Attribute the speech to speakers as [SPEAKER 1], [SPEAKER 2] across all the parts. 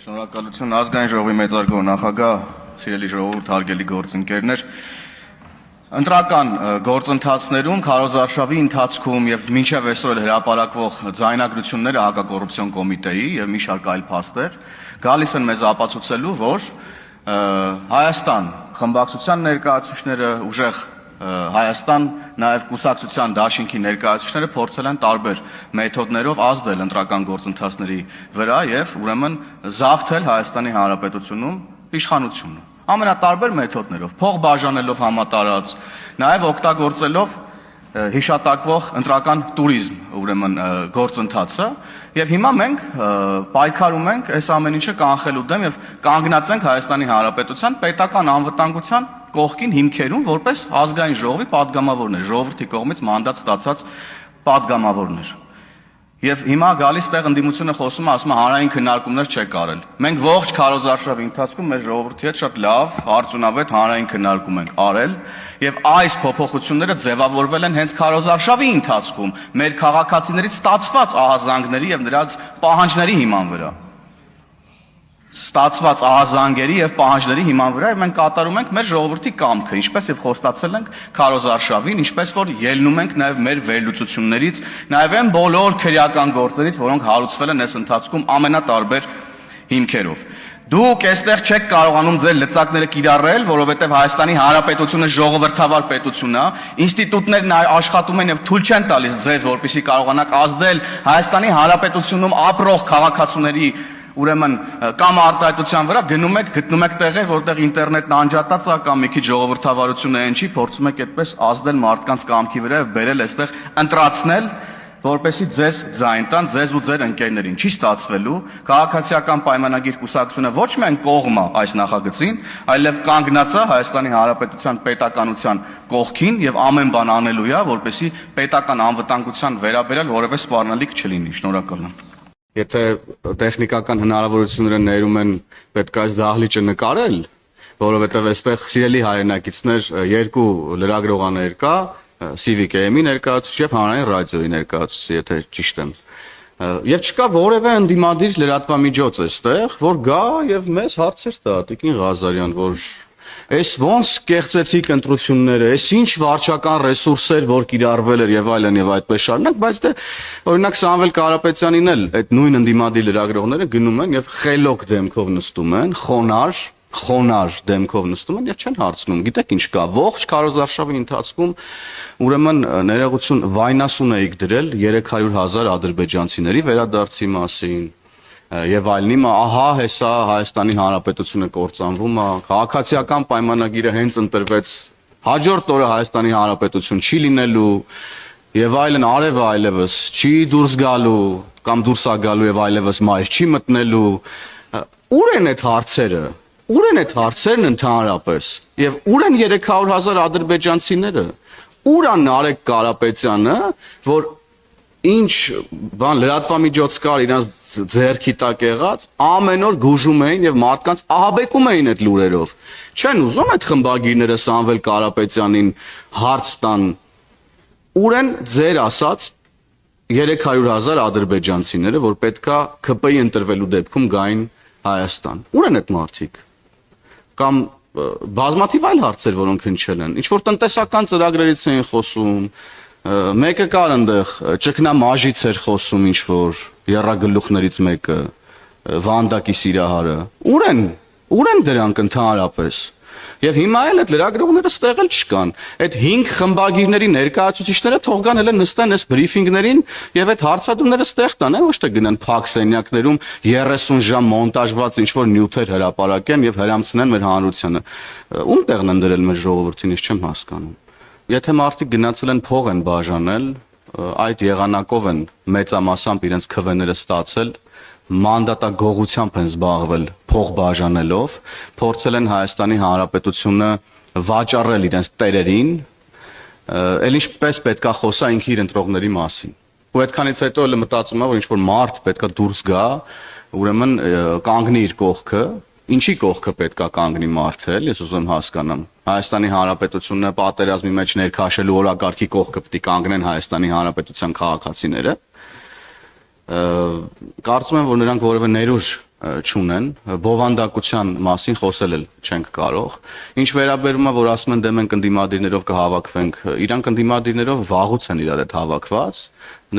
[SPEAKER 1] Շնորհակալություն ազգային ժողովի մեծարգո նախագահ, սիրելի ժողովուրդ, հարգելի գործընկերներ, ընտրական գործընթացներում քարոզարշավի ընթացքում եւ մինչեւ այսօր հրապարակվող ձայնագրությունները հակակոռուպցիոն կոմիտեի եւ մի շարք այլ փաստեր գալիս են մեզ ապացուցելու, որ Հայաստան խմբակցության ներկայացուցիչները, ուժեղ Հայաստան նաև կուսակցության դաշինքի ներկայացուցիչները փորձել են տարբեր մեթոդներով ազդել ընտրական գործընթացների վրա եւ ուրեմն զավթել Հայաստանի Հանրապետությունում իշխանությունը ամենատարբեր մեթոդներով, փող բաժանելով համատարած, նաև օգտագործելով հիշատակվող ընտրական տուրիզմ, ուրեմն գործընթացը եւ հիմա մենք պայքարում ենք այս ամեն ինչը կանխելու դեմ եւ կանգնած ենք Հայաստանի Հանրապետության պետական անվտանգության կողքին հիմքերում որպես ազգային ժողովի падգամավորներ, ժողովրդի կողմից մանդատ ստացած падգամավորներ։ Եվ հիմա գալիս տեղ ընդդիմությունը խոսում է, ասում է հանրային քննարկումներ չեք արել։ Մենք ողջ քարոզարշավի ընթացքում մեր ժողովրդի հետ շատ լավ, արդյունավետ հանրային քննարկում ենք արել, եւ այս փոփոխությունները ձևավորվել են հենց քարոզարշավի ընթացքում մեր քաղաքացիներից ստացված ահազանգների եւ նրանց պահանջների հիման վրա։ Ստացված ահազանգերի եւ պահանջների հիման վրա եւ մենք կատարում ենք մեր ժողովրդի կամքը, ինչպես եւ խոստացել ենք քարոզարշավին, ինչպես որ ելնում ենք նաեւ մեր վերլուծություններից, նաեւ այն բոլոր քրեական գործերից, որոնք հարուցվել են այս ընթացքում ամենատարբեր հիմքերով։ Դուք այստեղ չեք կարողանում ձեր լծակները կիրառել, որովհետև Հայաստանի Հանրապետությունը ժողովրդավար պետություն է, ինստիտուտներն աշխատում են եւ թույլ չեն տալիս ձեզ, որպեսզի կարողանաք ազդել Հայաստանի Հանրապետությունում ապրող քաղաքացիների ուրեմն կամ արտահայտության վրա գտնում եք տեղեր, որտեղ ինտերնետն անջատած է կամ մի քիչ ժողովրդավարությունը այն չի, փորձում եք այդպես ազդել մարդկանց կամքի վրա եւ բերել այստեղ ընտրացնել, որպեսզի ձեզ ձայն տան, ձեզ ու ձեր ընկերներին։ Չի ստացվելու, քաղաքացիական պայմանագիր կուսակցությունը ոչ միայն կողմ է այս նախագծին, այլև կանգնած է Հայաստանի Հանրապետության պետականության կողքին եւ ամեն բան անելու է, որպեսզի պետական անվտանգության վերաբերյալ որևէ սպառնալիք չլինի։ Շնորհակալ եմ։ Եթե տեխնիկական հնարավորությունները ներում են պետք է այս դահլիճը նկարել, որովհետև այստեղ սիրելի հայրենակիցներ երկու լրագրողաներ կա, Civic AM-ի ներկայացուցիչ եւ հանրային ռադիոյի ներկայացուցիչ, եթե ճիշտ եմ։ Եվ չկա որևէ ընդդիմադիր լրատվամիջոց այստեղ, որ գա եւ մեզ հարցեր տա, Տիկին Ղազարյան, որ Այս ոնց կեղծեցիք ընտրությունները, այս ինչ վարչական ռեսուրսեր, որ կիրառվել էր եւ այլն եւ այդպես շարունակ, բայց դե օրինակ Սամվել Կարապետյանին էլ այդ նույն ընդդիմադիր լրագրողները գնում են եւ խելոք դեմքով նստում են, խոնար դեմքով նստում են եւ չեն հարցնում։ Գիտեք ինչ կա, ողջ քարոզարշավի ընթացքում ուրեմն ներողություն վայնասուն էիք դրել 300,000 ադրբեջանցիների վերադարձի մասին եւ այլն, հիմա ահա հեսա Հայաստանի Հանրապետությունը կործանվում է, քաղաքացիական պայմանագիրը հենց ընտրվեց, հաջորդ օրը Հայաստանի Հանրապետություն չի լինելու եւ այլն, արևը այլևս չի դուրս գալու կամ դուրս է գալու եւ այլևս մայր չի մտնելու։ Ուր են այդ հարցերը։ Ուր են այդ հարցերն ընդհանրապես եւ ուր են 300,000 ադրբեջանցիները։ Ուր է Նարեկ Կարապետյանը, որ ինչ բան լրատվամիջոց կար իրանց ձեռքի տակ եղած, ամեն օր գուժում էին եւ մարդկանց ահաբեկում էին այդ լուրերով։ Չեն ուզում այդ խմբագիրները Սամվել Կարապետյանին հարց տան։ Ուր են ձեր ասած 300,000 ադրբեջանցիները, որ պետքա ԿՊ-ի ընտրվելու դեպքում գային Հայաստան։ Ուր են այդ մարդիկ։ Կամ բազմաթիվ այլ հարցեր, որոնք հնչել են։ Ինչ որ տնտեսական ծրագրերից էին խոսում, մեկը կար այնտեղ ճգնամաժից էր խոսում ինչ որ երրագլուխներից մեկը Վանդակի Սիրահարը։ Ուր են դրանք ընդհանրապես։ Եվ հիմա էլ այդ լրագրողները ստեղ էլ չկան։ Այդ 5 խմբագիրների ներկայացուցիչները թող գան հենց նստեն այս բրիֆինգներին եւ այդ հարցադրումները ստեղ տան, ոչ թե գնան փակ սենյակներում 30 ժամ մոնտաժված ինչ որ նյութեր հրապարակեն եւ հրամցնեն մեր հանրությանը։ Ում տեղն են դրել մեր ժողովրդին, ես չեմ հասկանում։ Եթե մարդիկ գնացել են փող են բաժանել, այդ եղանակով են մեծամասամբ իրենց քվեները ստացել, մանդատագողությամբ են զբաղվել փող բաժանելով, փորձել են Հայաստանի Հանրապետությունը վաճառել իրենց տերերին, էլ ինչպես պետքա խոսա ինքը իր ընտրողների մասին։ Ու այդքանից հետո էլ մտածում եմ, որ ինչ որ մարդ պետքա դուրս գա, ուրեմն կանգնի իր կողքը, ինչի կողքը պետքա կանգնի մարդը, ես ուզում եմ հասկանամ։ Հայաստանի Հանրապետությունը պատերազմի մեջ ներքաշելու օրակարգի կողքը պետք է կանգնեն Հայաստանի Հանրապետության քաղաքացիները։ Կարծում եմ, որ նրանք որևէ ներուժ չունեն, բովանդակության մասին խոսել էլ չենք կարող։ Ինչ վերաբերում է, որ ասում են դե մենք ընդդիմադիրներով կհավաքվենք, իրանք ընդդիմադիրներով վաղուց են իրար հետ հավաքված,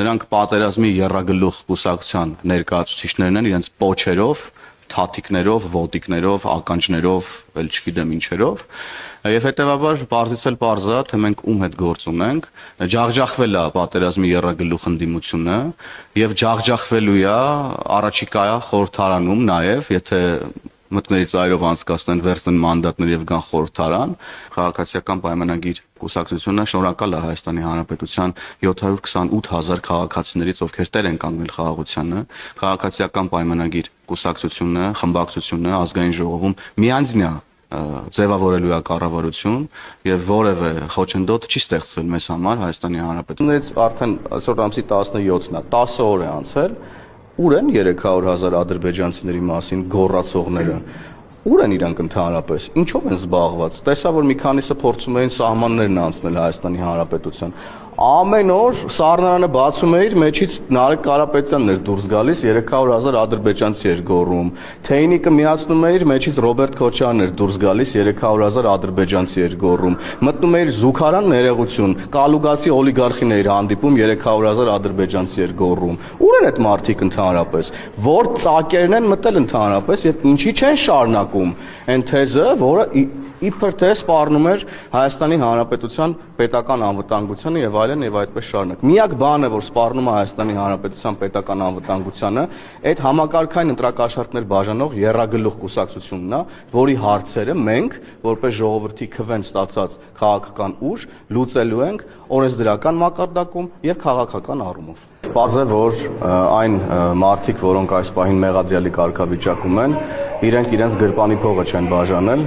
[SPEAKER 1] նրանք պատերազմի եռագլուխ կուսակցության ներկայացուցիչներն են իրենց պոչերով, թաթիկներով, ոտիկներով, ականջներով, էլ չգիտեմ ինչերով, եւ հետեւաբար բարձից էլ բարձա, թե մենք ում հետ գործ ունենք, ջախջախվել է պատերազմի եռագլուխ ընդդիմությունը եւ ջախջախվելու է առաջիկա խորհրդարանում նաեւ, եթե մտքների ծայրով անցկացնեն վերցնեն մանդատներ եւ գան խորհրդարան, քաղաքացիական պայմանագիր կուսակցությունը շնորհակալ է Հայաստանի Հանրապետության 728,000 քաղաքացիներից, ովքեր տեր են կանգնել խաղաղությանը, քաղաքացիական պայմանագիր կուսակցությունը, խմբակցությունը ազգային ժողովում միանձնյա ձևավորելու է կառավարություն եւ որևէ խոչընդոտ չի ստեղծվել մեզ համար Հայաստանի Հանրապետությունից արդեն այսօր ամսի 17-ն է, 10 օր է անցել, ուր են 300,000 ադրբեջանցիների մասին գոռացողները, ուր են իրանք ընդհանրապես, ինչով են զբաղված, տեսա որ մի քանիսը փորձում էին սահմաններն անցնել Հայաստանի Հանրապետության, ամեն օր սառնարանը բացում էիր, մեջից Նարեկ Կարապետյանն էր դուրս գալիս, 300,000 ադրբեջանցի էր գոռում, Թեյնիկը միացնում էիր, մեջից Ռոբերտ Քոչարյանն էր դուրս գալիս, 300,000 ադրբեջանցի էր գոռում, մտնում էիր Զուքարան ներողություն, Կալուգասի օլիգարխին էիր հանդիպում, 300,000 ադրբեջանցի էր գոռում, ուր են այդ մարդիկ ընդհանրապես, որ ծակերն են մտել ընդհանրապես եւ ինչի չեն շարունակում այն թեզը, որը իբր թե սպառնում էր Հայաստանի Հանրապետության պետական անվտանգությանը եւ այլն եւ այդպես շարունակ։ Միակ բանը, որ սպառնում է Հայաստանի Հանրապետության պետական անվտանգությանը, այդ համակարգային ընտրակաշառքներ բաժանող եռագլուխ կուսակցությունն է, որի հարցերը մենք, որպես ժողովրդի քվեն ստացած քաղաքական ուժ, լուծելու ենք օրենսդրական մակարդակում եւ քաղաքական առումով։ Պարզ է, որ այն մարդիկ, որոնք այս պահին մեղադրյալի կարգավիճակում են, իրենք իրենց գրպանի փողը չեն բաժանել,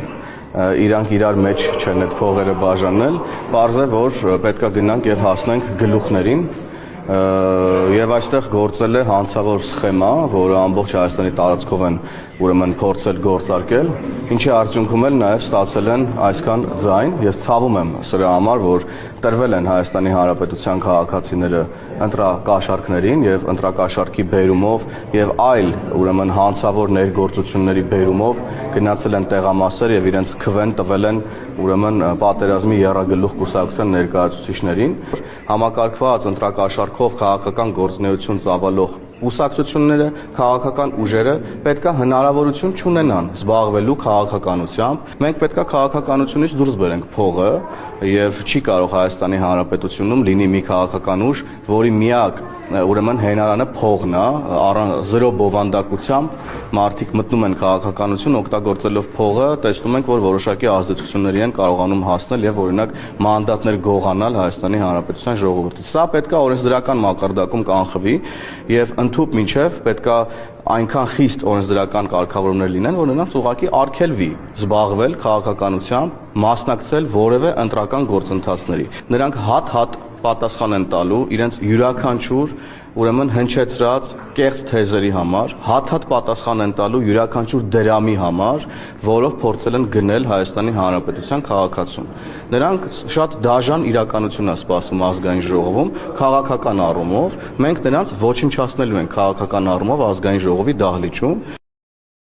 [SPEAKER 1] իրանք իրար մեջ չեն այդ փողերը բաժանել, պարզ է, որ պետքա գնանք եւ հասնենք գլուխներին եւ այստեղ գործել է հանցավոր սխեմա, որը ամբողջ Հայաստանի տարածքով են ուրեմն փորձել գործարկել, ինչի արդյունքում էլ նաեւ ստացել են այսքան ձայն, ես ցավում եմ սրա համար, որ տրվել են Հայաստանի Հանրապետության քաղաքացիները ընտրակաշառքներին եւ ընտրակաշառքի բերումով եւ այլ ուրեմն հանցավոր ներգործությունների բերումով գնացել են տեղամասեր եւ իրենց քվեն տվել են ուրեմն պատերազմի եռագլուխ կուսակցության ներկայացուցիչներին համակարգված ընտրակաշառքով քաղաքական գործունեություն ծավալող կուսակցությունները, քաղաքական ուժերը պետքա հնարավորություն չունենան զբաղվելու քաղաքականությամբ։ Մենք պետքա քաղաքականությունից դուրս բերենք փողը եւ չի կարող Հայաստանի Հանրապետությունում լինի մի քաղաքական ուժ, որի միակ ուրեմն հենարանը փողն է, զրո բովանդակությամբ մարդիկ մտնում են քաղաքականություն օգտագործելով փողը, տեսնում ենք, որ որոշակի ազդեցությունների են կարողանում հասնել եւ օրինակ մանդատներ գողանալ Հայաստանի Հանրապետության ժողովրդից։ Սա պետքա օրենսդրական մակարդակում կանխվի եւ ընդհուպ մինչեւ պետքա այնքան խիստ օրենսդրական կարգավորումներ լինեն, որ նրանց ուղղակի արգելվի զբաղվել քաղաքականությամբ, մասնակցել որևէ ընտրական գործընթացների։ Նրանք հատ-հատ պատասխան են տալու իրենց յուրաքանչյուր ուրեմն հնչեցրած կեղծ թեզերի համար, հատ-հատ պատասխան են տալու յուրաքանչյուր դրամի համար, որով փորձել են գնել Հայաստանի Հանրապետության քաղաքացուն։ Նրանք շատ դաժան իրականություն է սպասում ազգային ժողովում քաղաքական առումով, մենք նրանց ոչնչացնելու ենք քաղաքական առումով ազգային ժողովի դահլիճում։